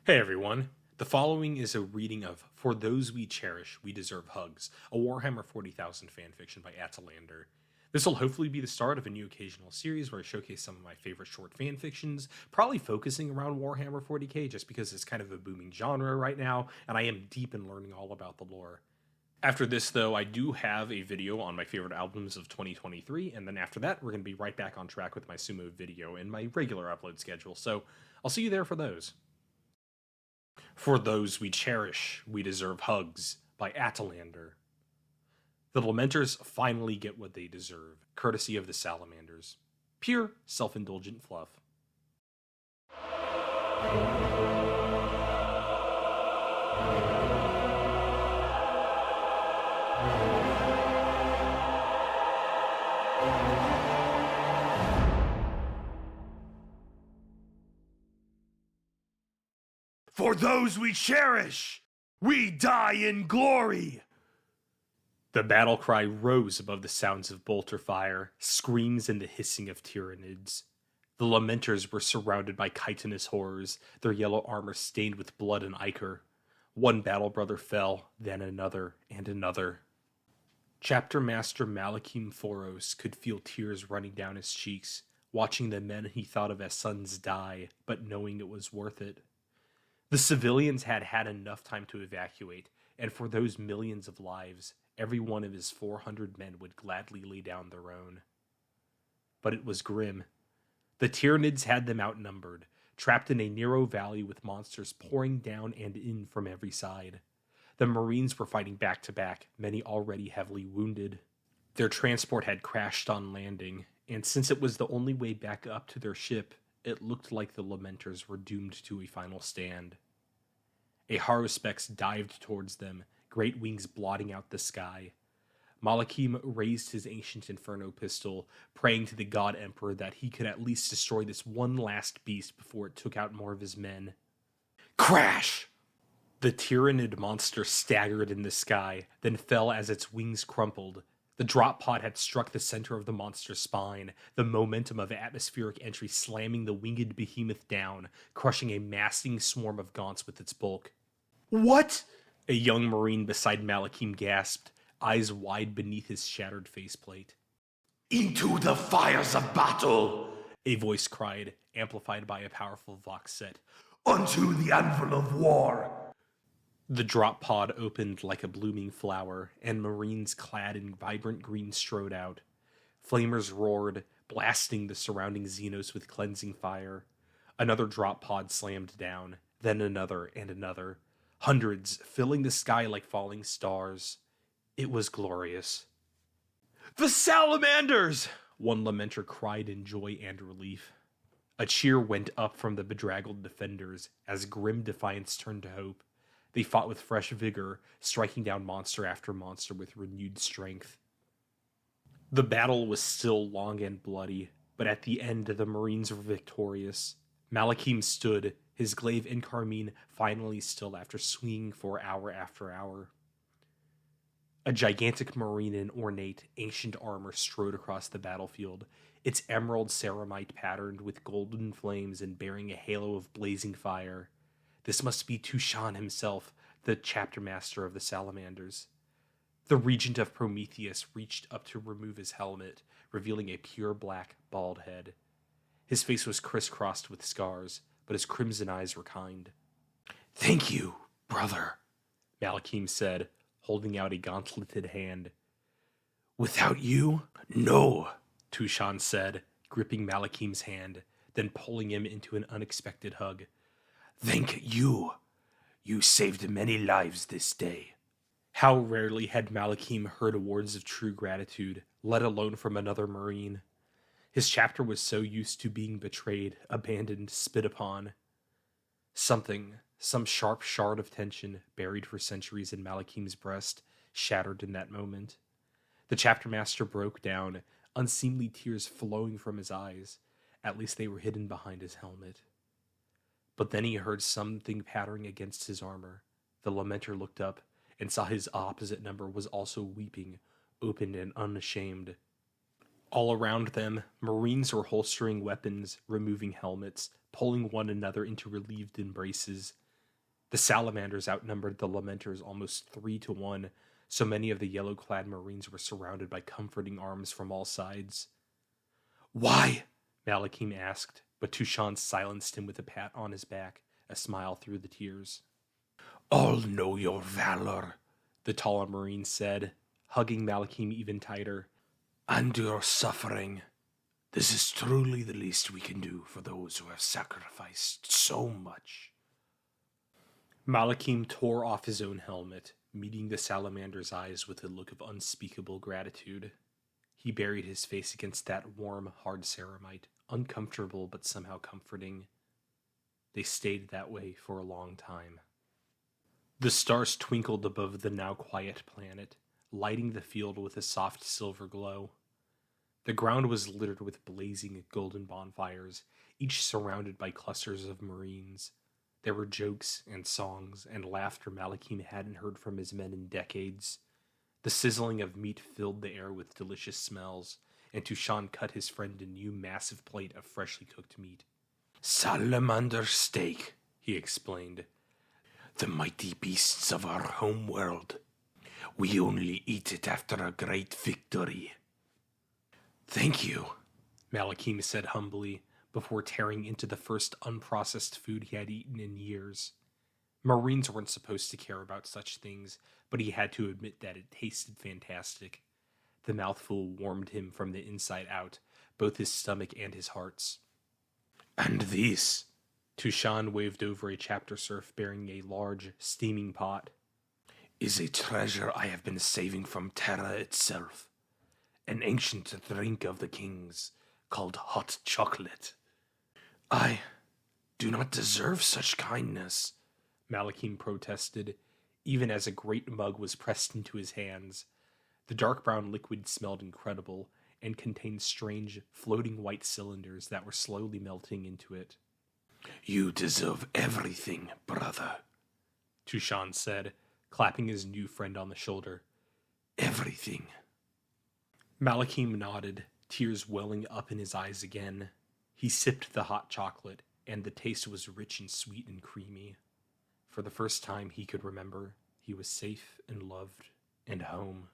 Hey everyone, the following is a reading of For Those We Cherish, We Deserve Hugs, a Warhammer 40,000 fanfiction by Attalander. This will hopefully be the start of a new occasional series where I showcase some of my favorite short fanfictions, probably focusing around Warhammer 40k just because it's kind of a booming genre right now, and I am deep in learning all about the lore. After this, though, I do have a video on my favorite albums of 2023, and then after that, we're going to be right back on track with my sumo video and my regular upload schedule, so I'll see you there for those. For Those We Cherish, We Deserve Hugs by Attalander. The Lamenters finally get what they deserve, courtesy of the Salamanders. Pure, self-indulgent fluff. For those we cherish, we die in glory! The battle cry rose above the sounds of bolter fire, screams, and the hissing of tyrannids. The Lamenters were surrounded by chitinous horrors, their yellow armor stained with blood and ichor. One battle brother fell, then another, and another. Chapter Master Malakim Foros could feel tears running down his cheeks, watching the men he thought of as sons die, but knowing it was worth it. The civilians had had enough time to evacuate, and for those millions of lives, every one of his 400 men would gladly lay down their own. But it was grim. The Tyranids had them outnumbered, trapped in a narrow valley with monsters pouring down and in from every side. The Marines were fighting back to back, many already heavily wounded. Their transport had crashed on landing, and since it was the only way back up to their ship, it looked like the Lamenters were doomed to a final stand. A Haruspex dived towards them, great wings blotting out the sky. Malakim raised his ancient Inferno pistol, praying to the God Emperor that he could at least destroy this one last beast before it took out more of his men. Crash! The Tyranid monster staggered in the sky, then fell as its wings crumpled. The drop pod had struck the center of the monster's spine, the momentum of atmospheric entry slamming the winged behemoth down, crushing a massing swarm of gaunts with its bulk. What? A young Marine beside Malakim gasped, eyes wide beneath his shattered faceplate. Into the fires of battle! A voice cried, amplified by a powerful vox set. Unto the anvil of war! The drop pod opened like a blooming flower, and Marines clad in vibrant green strode out. Flamers roared, blasting the surrounding Xenos with cleansing fire. Another drop pod slammed down, then another and another. Hundreds, filling the sky like falling stars. It was glorious. The Salamanders! One lamenter cried in joy and relief. A cheer went up from the bedraggled defenders as grim defiance turned to hope. They fought with fresh vigor, striking down monster after monster with renewed strength. The battle was still long and bloody, but at the end the Marines were victorious. Malakim stood, his glaive in carmine finally still after swinging for hour after hour. A gigantic Marine in ornate, ancient armor strode across the battlefield, its emerald ceramite patterned with golden flames and bearing a halo of blazing fire. This must be Tushan himself, the chapter master of the Salamanders. The regent of Prometheus reached up to remove his helmet, revealing a pure black, bald head. His face was crisscrossed with scars, but his crimson eyes were kind. Thank you, brother, Malakim said, holding out a gauntleted hand. Without you? No, Tushan said, gripping Malakim's hand, then pulling him into an unexpected hug. Thank you. You saved many lives this day. How rarely had Malakim heard words of true gratitude, let alone from another Marine. His chapter was so used to being betrayed, abandoned, spit upon. Some sharp shard of tension, buried for centuries in Malakim's breast, shattered in that moment. The chapter master broke down, unseemly tears flowing from his eyes. At least they were hidden behind his helmet. But then he heard something pattering against his armor. The lamenter looked up and saw his opposite number was also weeping, open and unashamed. All around them, Marines were holstering weapons, removing helmets, pulling one another into relieved embraces. The Salamanders outnumbered the Lamenters almost 3-1, so many of the yellow-clad Marines were surrounded by comforting arms from all sides. "Why?" Malakim asked, but Tushan silenced him with a pat on his back, a smile through the tears. "All know your valor," the taller Marine said, hugging Malakim even tighter. "And your suffering. This is truly the least we can do for those who have sacrificed so much." Malakim tore off his own helmet, meeting the Salamander's eyes with a look of unspeakable gratitude. He buried his face against that warm, hard ceramite, uncomfortable but somehow comforting. They stayed that way for a long time. The stars twinkled above the now quiet planet, lighting the field with a soft silver glow. The ground was littered with blazing golden bonfires, each surrounded by clusters of Marines. There were jokes and songs and laughter Malakim hadn't heard from his men in decades. The sizzling of meat filled the air with delicious smells, and Tushan cut his friend a new massive plate of freshly cooked meat. "Salamander steak," he explained. "The mighty beasts of our home world. We only eat it after a great victory." "Thank you," Malakim said humbly, before tearing into the first unprocessed food he had eaten in years. Marines weren't supposed to care about such things, but he had to admit that it tasted fantastic. The mouthful warmed him from the inside out, both his stomach and his hearts. "And this," Tushan waved over a chapter serf bearing a large, steaming pot, "is a treasure I have been saving from Terra itself. An ancient drink of the kings, called hot chocolate." "I do not deserve such kindness," Malakim protested, even as a great mug was pressed into his hands. The dark brown liquid smelled incredible, and contained strange, floating white cylinders that were slowly melting into it. "You deserve everything, brother," Tushan said, clapping his new friend on the shoulder. "Everything." Malakim nodded, tears welling up in his eyes again. He sipped the hot chocolate, and the taste was rich and sweet and creamy. For the first time he could remember, he was safe and loved and home.